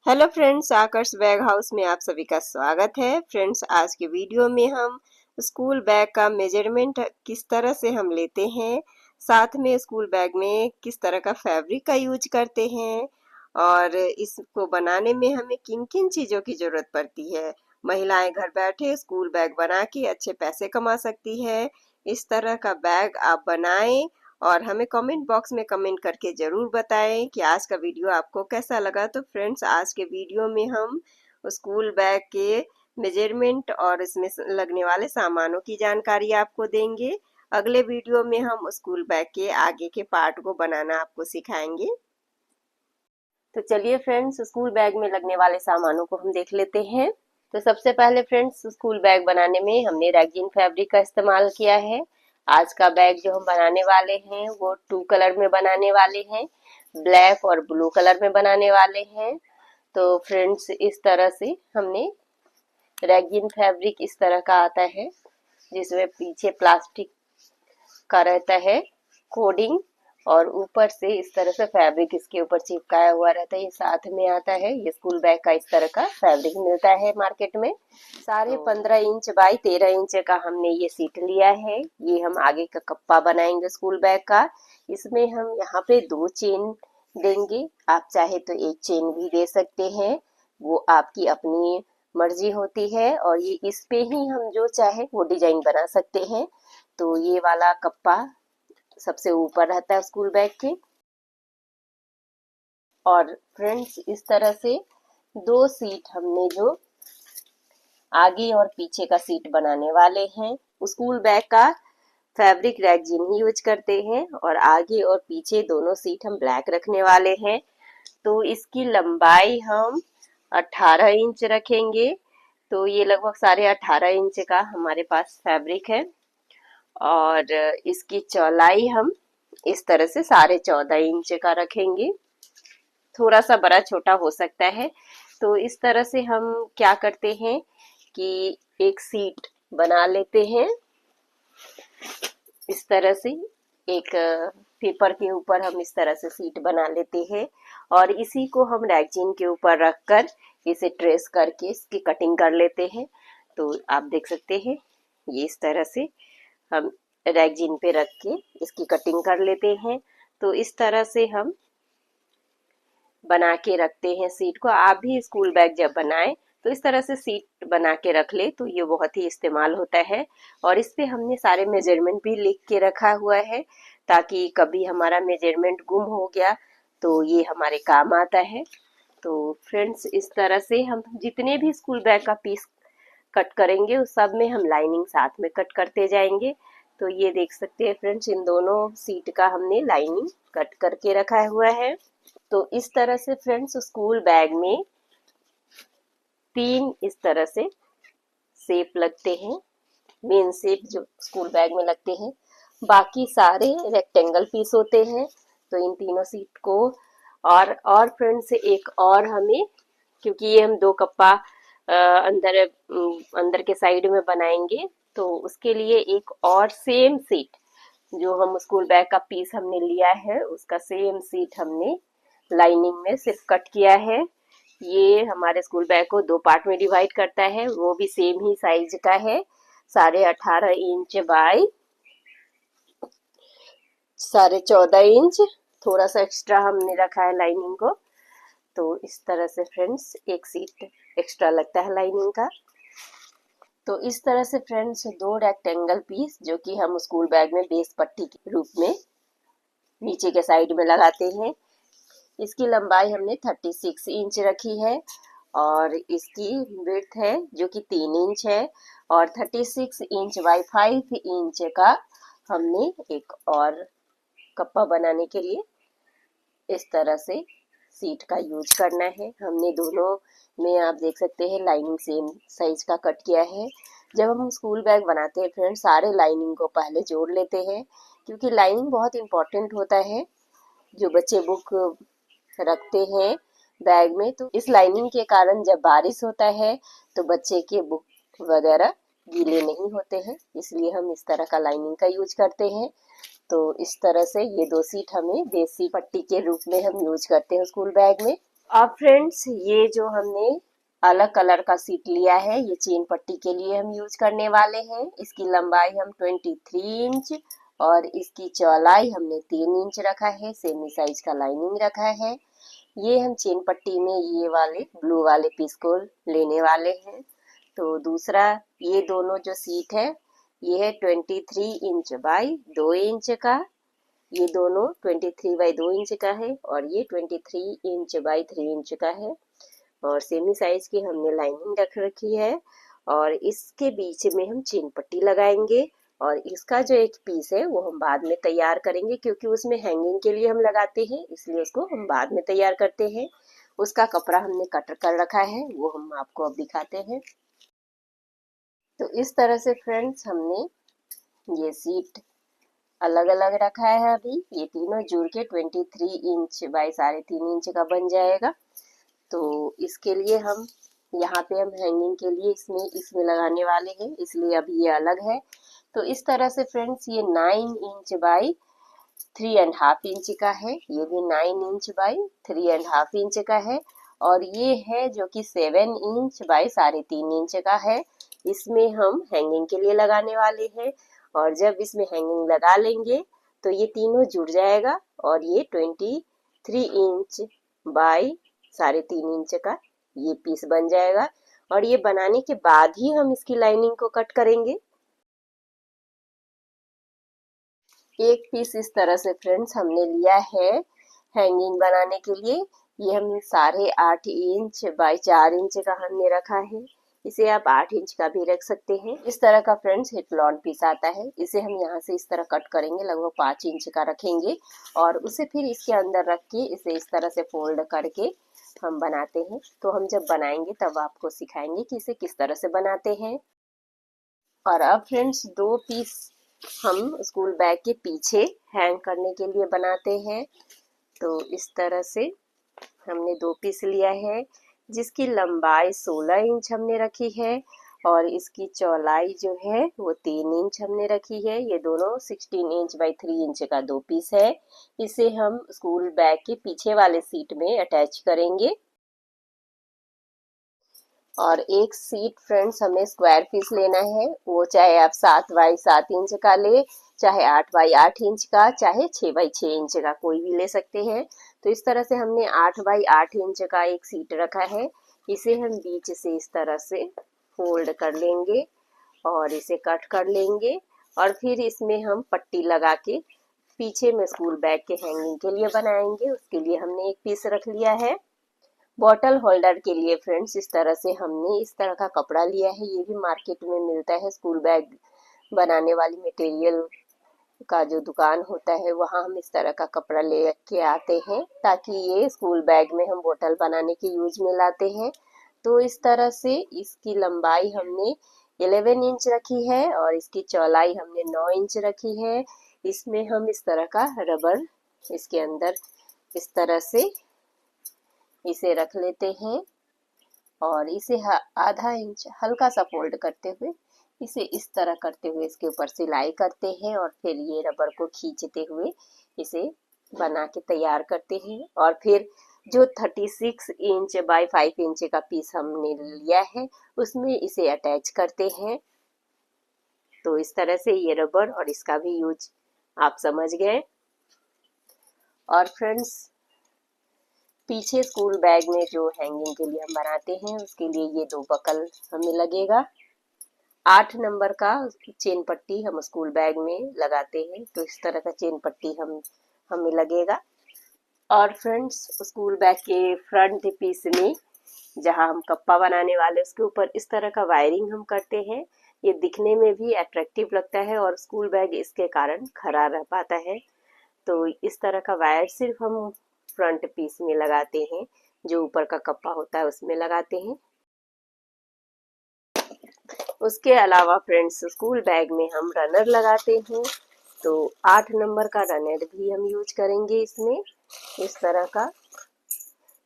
Hello friends, आकर्ष bag house में आप सभी का स्वागत है। फ्रेंड्स, आज के वीडियो में हम स्कूल बैग का मेजरमेंट किस तरह से हम लेते हैं, साथ में स्कूल बैग में किस तरह का फैब्रिक का यूज करते हैं और इसको बनाने में हमें किन किन चीज़ों की ज़रूरत पड़ती है। महिलाएं घर बैठे स्कूल बैग बना के अच्छे पैसे कमा सकती है। इस तरह का बैग आप बनाएं और हमें कमेंट बॉक्स में कमेंट करके ज़रूर बताएं कि आज का वीडियो आपको कैसा लगा। तो फ्रेंड्स, आज के वीडियो में हम स्कूल बैग के मेजरमेंट और इसमें लगने वाले सामानों की जानकारी आपको देंगे। अगले वीडियो में हम स्कूल बैग के आगे के पार्ट को बनाना आपको सिखाएंगे। तो चलिए फ्रेंड्स, स्कूल बैग में लगने वाले सामानों को हम देख लेते हैं। तो सबसे पहले फ्रेंड्स, स्कूल बैग बनाने में हमने रैगजीन फैब्रिक का इस्तेमाल किया है। आज का बैग जो हम बनाने वाले हैं वो 2 कलर में बनाने वाले हैं, ब्लैक और ब्लू कलर में बनाने वाले हैं। तो फ्रेंड्स, इस तरह से हमने रैगजीन फैब्रिक इस तरह का आता है जिसमें पीछे प्लास्टिक का रहता है कोडिंग और ऊपर से इस तरह से फैब्रिक इसके ऊपर चिपकाया हुआ रहता है। ये साथ में आता है। ये स्कूल बैग का इस तरह का फैब्रिक मिलता है मार्केट में। साढ़े 15 इंच बाई 13 इंच का हमने ये सीट लिया है। ये हम आगे का कप्पा बनाएंगे स्कूल बैग का। इसमें हम यहाँ पे 2 चेन देंगे। आप चाहे तो 1 चेन भी दे सकते हैं, वो आपकी अपनी मर्जी होती है। और ये इस पे ही हम जो चाहे वो डिजाइन बना सकते हैं। तो ये वाला कप्पा सबसे ऊपर रहता है स्कूल बैग के। और फ्रेंड्स, इस तरह से 2 सीट हमने जो आगे और पीछे का सीट बनाने वाले हैं। स्कूल बैग का फैब्रिक रैगजीन ही यूज करते हैं और आगे और पीछे दोनों सीट हम ब्लैक रखने वाले हैं। तो इसकी लंबाई हम 18 इंच रखेंगे। तो ये लगभग 18.5 इंच का हमारे पास फैब्रिक है और इसकी चौड़ाई हम इस तरह से 14.5 इंच का रखेंगे। थोड़ा सा बड़ा छोटा हो सकता है। तो इस तरह से हम क्या करते हैं कि एक सीट बना लेते हैं। इस तरह से एक पेपर के ऊपर हम इस तरह से सीट बना लेते हैं और इसी को हम रैगजीन के ऊपर रखकर इसे ट्रेस करके इसकी कटिंग कर लेते हैं। तो आप देख सकते हैं, ये इस तरह से हम रैगजीन पे रख के इसकी कटिंग कर लेते हैं। तो इस तरह से हम बना के रखते हैं सीट को। आप भी स्कूल बैग जब बनाएं तो इस तरह से सीट बना के रख ले, तो ये बहुत ही इस्तेमाल होता है। और इस पे हमने सारे मेजरमेंट भी लिख के रखा हुआ है ताकि कभी हमारा मेजरमेंट गुम हो गया तो ये हमारे काम आता है। तो फ्रेंड्स, इस तरह से हम जितने भी स्कूल बैग का पीस कट करेंगे उस सब में हम लाइनिंग साथ में कट करते जाएंगे। तो ये देख सकते हैं फ्रेंड्स, इन दोनों सीट का हमने लाइनिंग कट करके रखा हुआ है। तो इस तरह से फ्रेंड्स, स्कूल बैग में 3 इस तरह से शेप लगते हैं, मेन शेप जो स्कूल बैग में लगते हैं। बाकी सारे रेक्टेंगल पीस होते हैं। तो इन तीनों सीट को और फ्रेंड्स एक और हमें, क्योंकि ये हम 2 कप्पा अंदर के साइड में बनाएंगे, तो उसके लिए एक और सेम सीट जो हम स्कूल बैग का पीस हमने लिया है उसका सेम सीट हमने लाइनिंग में सिर्फ कट किया है। ये हमारे स्कूल बैग को 2 पार्ट में डिवाइड करता है, वो भी सेम ही साइज का है, 18.5 इंच बाई 14.5 इंच। थोड़ा सा एक्स्ट्रा हमने रखा है लाइनिंग को। तो इस तरह से फ्रेंड्स एक सीट एक्स्ट्रा लगता है लाइनिंग का। तो इस तरह से फ्रेंड्स 2 रेक्टेंगल पीस जो कि हम स्कूल बैग में बेस पट्टी के रूप में नीचे के साइड में लगाते हैं। इसकी लंबाई हमने 36 इंच रखी है और इसकी विड्थ है जो कि 3 इंच है। और 36 इंच बाई 5 इंच का हमने एक और कप्पा बनाने के लिए इस तरह से सीट का यूज करना है। हमने दोनों में आप देख सकते हैं लाइनिंग सेम साइज का कट किया है। जब हम स्कूल बैग बनाते हैं फ्रेंड्स, सारे लाइनिंग को पहले जोड़ लेते हैं क्योंकि लाइनिंग बहुत इंपॉर्टेंट होता है। जो बच्चे बुक रखते हैं बैग में, तो इस लाइनिंग के कारण जब बारिश होता है तो बच्चे के बुक वगैरह गीले नहीं होते हैं, इसलिए हम इस तरह का लाइनिंग का यूज करते हैं। तो इस तरह से ये 2 सीट हमें देसी पट्टी के रूप में हम यूज करते हैं स्कूल बैग में। अब फ्रेंड्स ये जो हमने अलग कलर का सीट लिया है, ये चेन पट्टी के लिए हम यूज करने वाले हैं। इसकी लंबाई हम 23 इंच और इसकी चौड़ाई हमने 3 इंच रखा है। सेमी साइज का लाइनिंग रखा है। ये हम चेन पट्टी में ये वाले ब्लू वाले पीस को लेने वाले हैं। तो दूसरा ये दोनों जो सीट है ये है 23 इंच बाई 2 इंच का। ये दोनों 23 बाई 2 इंच का है और ये 23 इंच बाई 3 इंच का है। और सेमी साइज की हमने लाइनिंग रख रखी है और इसके बीच में हम चेन पट्टी लगाएंगे। और इसका जो एक पीस है वो हम बाद में तैयार करेंगे, क्योंकि उसमें हैंगिंग के लिए हम लगाते हैं, इसलिए उसको हम बाद में तैयार करते हैं। उसका कपड़ा हमने कट कर रखा है, वो हम आपको अब दिखाते हैं। तो इस तरह से फ्रेंड्स हमने ये सीट अलग अलग रखा है। अभी ये तीनों जुड़ के 23 इंच बाई 3.5 इंच का बन जाएगा। तो इसके लिए हम यहाँ पे हम हैंगिंग के लिए इसमें लगाने वाले हैं, इसलिए अभी ये अलग है। तो इस तरह से फ्रेंड्स ये 9 इंच बाई 3.5 इंच का है। ये भी 9 इंच बाई 3.5 इंच का है। और ये है जो कि 7 इंच बाई 3.5 इंच का है। इसमें हम हैंगिंग के लिए लगाने वाले हैं। और जब इसमें हैंगिंग लगा लेंगे तो ये तीनों जुड़ जाएगा और ये 23 इंच बाई 3.5 इंच का ये पीस बन जाएगा। और ये बनाने के बाद ही हम इसकी लाइनिंग को कट करेंगे। एक पीस इस तरह से फ्रेंड्स हमने लिया है हैंगिंग बनाने के लिए। ये हम 8.5 इंच बाई 4 इंच का हमने रखा है। इसे आप 8 इंच का भी रख सकते हैं। इस तरह का फ्रेंड्स हिटलॉन पीस आता है। इसे हम यहाँ से इस तरह कट करेंगे, लगभग 5 इंच का रखेंगे और उसे फिर इसके अंदर रख के इसे इस तरह से फोल्ड करके हम बनाते हैं। तो हम जब बनाएंगे तब आपको सिखाएंगे कि इसे किस तरह से बनाते हैं। और अब फ्रेंड्स दो पीस हम स्कूल बैग के पीछे हैंग करने के लिए बनाते हैं। तो इस तरह से हमने दो पीस लिया है, जिसकी लंबाई 16 इंच हमने रखी है और इसकी चौड़ाई जो है वो 3 इंच हमने रखी है। ये दोनों 16 इंच बाई 3 इंच का दो पीस है। इसे हम स्कूल बैग के पीछे वाले सीट में अटैच करेंगे। और एक सीट फ्रेंड्स हमें स्क्वायर पीस लेना है, वो चाहे आप 7 बाई 7 इंच का ले, चाहे 8 बाई 8 इंच का, चाहे 6 बाई 6 इंच का, कोई भी ले सकते हैं। तो इस तरह से हमने 8 बाई 8 इंच का एक सीट रखा है। इसे हम बीच से इस तरह से फोल्ड कर लेंगे और इसे कट कर लेंगे और फिर इसमें हम पट्टी लगा के पीछे में स्कूल बैग के हैंगिंग के लिए बनाएंगे। उसके लिए हमने एक पीस रख लिया है। बॉटल होल्डर के लिए फ्रेंड्स इस तरह से हमने इस तरह का कपड़ा लिया है। ये भी मार्केट में मिलता है। स्कूल बैग बनाने वाली मटेरियल का जो दुकान होता है वहाँ हम इस तरह का कपड़ा ले के आते हैं, ताकि ये स्कूल बैग में हम बोतल बनाने के यूज में लाते हैं। तो इस तरह से इसकी लंबाई हमने 11 इंच रखी है और इसकी चौड़ाई हमने 9 इंच रखी है। इसमें हम इस तरह का रबर इसके अंदर इस तरह से इसे रख लेते हैं और इसे आधा इंच हल्का सा फोल्ड करते हुए इसे इस तरह करते हुए इसके ऊपर सिलाई करते हैं और फिर ये रबर को खींचते हुए इसे बना के तैयार करते हैं। और फिर जो 36 इंच बाई 5 इंच का पीस हमने लिया है उसमें इसे अटैच करते हैं। तो इस तरह से ये रबर और इसका भी यूज आप समझ गए। और फ्रेंड्स पीछे स्कूल बैग में जो हैंगिंग के लिए हम बनाते हैं उसके लिए ये दो बकल हमें लगेगा। 8 नंबर का चेन पट्टी हम स्कूल बैग में लगाते हैं, तो इस तरह का चेन पट्टी हमें लगेगा। और फ्रेंड्स स्कूल बैग के फ्रंट पीस में जहां हम कप्पा बनाने वाले उसके ऊपर इस तरह का वायरिंग हम करते हैं। ये दिखने में भी अट्रैक्टिव लगता है और स्कूल बैग इसके कारण खड़ा रह पाता है। तो इस तरह का वायर सिर्फ हम फ्रंट पीस में लगाते हैं, जो ऊपर का कप्पा होता है उसमें लगाते हैं। उसके अलावा फ्रेंड्स स्कूल बैग में हम रनर लगाते हैं। तो 8 नंबर का रनर भी हम यूज करेंगे इसमें इस तरह का।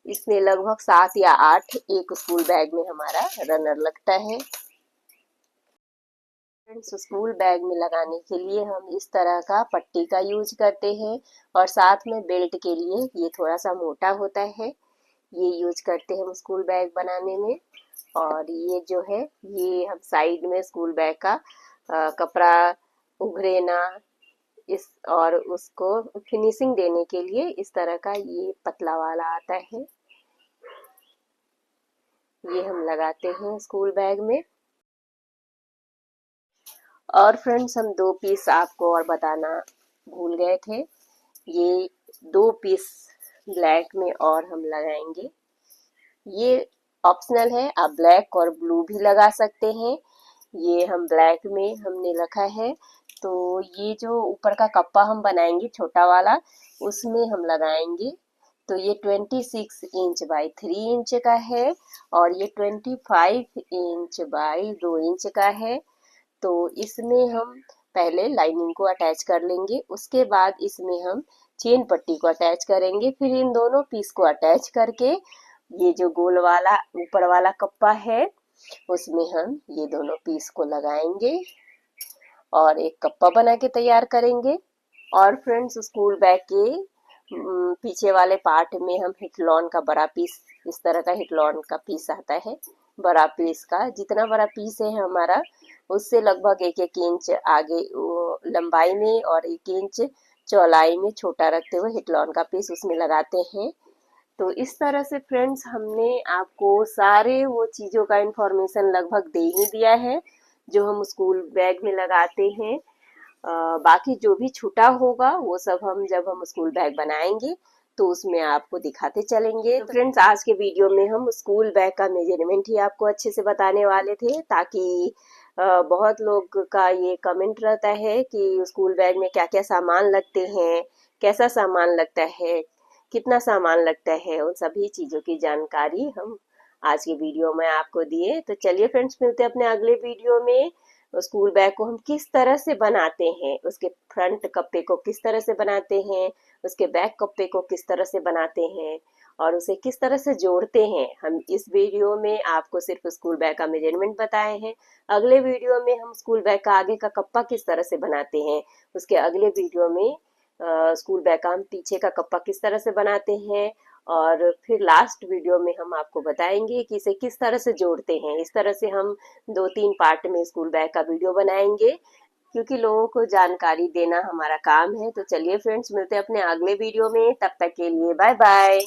इसमें लगभग 7 या 8 एक स्कूल बैग में हमारा रनर लगता है। फ्रेंड्स स्कूल बैग में लगाने के लिए हम इस तरह का पट्टी का यूज करते हैं और साथ में बेल्ट के लिए ये थोड़ा सा मोटा होता है। ये यूज करते हैं हम स्कूल बैग बनाने में। और ये जो है ये हम साइड में स्कूल बैग का कपड़ा उभरे ना इस और उसको फिनिशिंग देने के लिए इस तरह का ये पतला वाला आता है, ये हम लगाते हैं स्कूल बैग में। और फ्रेंड्स हम दो पीस आपको और बताना भूल गए थे, ये दो पीस ब्लैक में और हम लगाएंगे। ये ऑप्शनल है, आप ब्लैक और ब्लू भी लगा सकते हैं। ये हम ब्लैक में हमने रखा है। तो ये जो ऊपर का कप्पा हम बनाएंगे छोटा वाला, उसमें हम लगाएंगे। तो ये 26 इंच बाई 3 इंच का है और ये 25 इंच बाई 2 इंच का है। तो इसमें हम पहले लाइनिंग को अटैच कर लेंगे, उसके बाद इसमें हम चेन पट्टी को अटैच करेंगे, फिर इन दोनों पीस को अटैच करके ये जो गोल वाला ऊपर वाला कप्पा है उसमें हम ये दोनों पीस को लगाएंगे और एक कप्पा बना के तैयार करेंगे। और फ्रेंड्स स्कूल बैग के पीछे वाले पार्ट में हम हिटलॉन का बड़ा पीस, इस तरह का हिटलॉन का पीस आता है, बड़ा पीस का जितना बड़ा पीस है हमारा उससे लगभग 1-1 इंच आगे लंबाई में और 1 इंच चौड़ाई में छोटा रखते हुए हिटलॉन का पीस उसमें लगाते हैं। तो इस तरह से फ्रेंड्स हमने आपको सारे वो चीज़ों का इंफॉर्मेशन लगभग दे ही दिया है जो हम स्कूल बैग में लगाते हैं। बाकी जो भी छूटा होगा वो सब हम जब हम स्कूल बैग बनाएंगे तो उसमें आपको दिखाते चलेंगे। तो फ्रेंड्स आज के वीडियो में हम स्कूल बैग का मेजरमेंट ही आपको अच्छे से बताने वाले थे, ताकि बहुत लोग का ये कमेंट रहता है कि स्कूल बैग में क्या क्या सामान लगते हैं, कैसा सामान लगता है, कितना सामान लगता है, उन सभी चीज़ों की जानकारी हम आज के वीडियो में आपको दिए। तो चलिए फ्रेंड्स मिलते हैं अपने अगले वीडियो में। स्कूल बैग को हम किस तरह से बनाते हैं, उसके फ्रंट कप्पे को किस तरह से बनाते हैं, उसके बैक कप्पे को किस तरह से बनाते हैं और उसे किस तरह से जोड़ते हैं, हम इस वीडियो में आपको सिर्फ स्कूल बैग का मेजरमेंट बताए हैं। अगले वीडियो में हम स्कूल बैग का आगे का कप्पा किस तरह से बनाते हैं, उसके अगले वीडियो में स्कूल बैग का हम पीछे का कप्पा किस तरह से बनाते हैं और फिर लास्ट वीडियो में हम आपको बताएंगे कि इसे किस तरह से जोड़ते हैं। इस तरह से हम 2-3 पार्ट में स्कूल बैग का वीडियो बनाएंगे, क्योंकि लोगों को जानकारी देना हमारा काम है। तो चलिए फ्रेंड्स मिलते हैं अपने अगले वीडियो में, तब तक के लिए बाय बाय।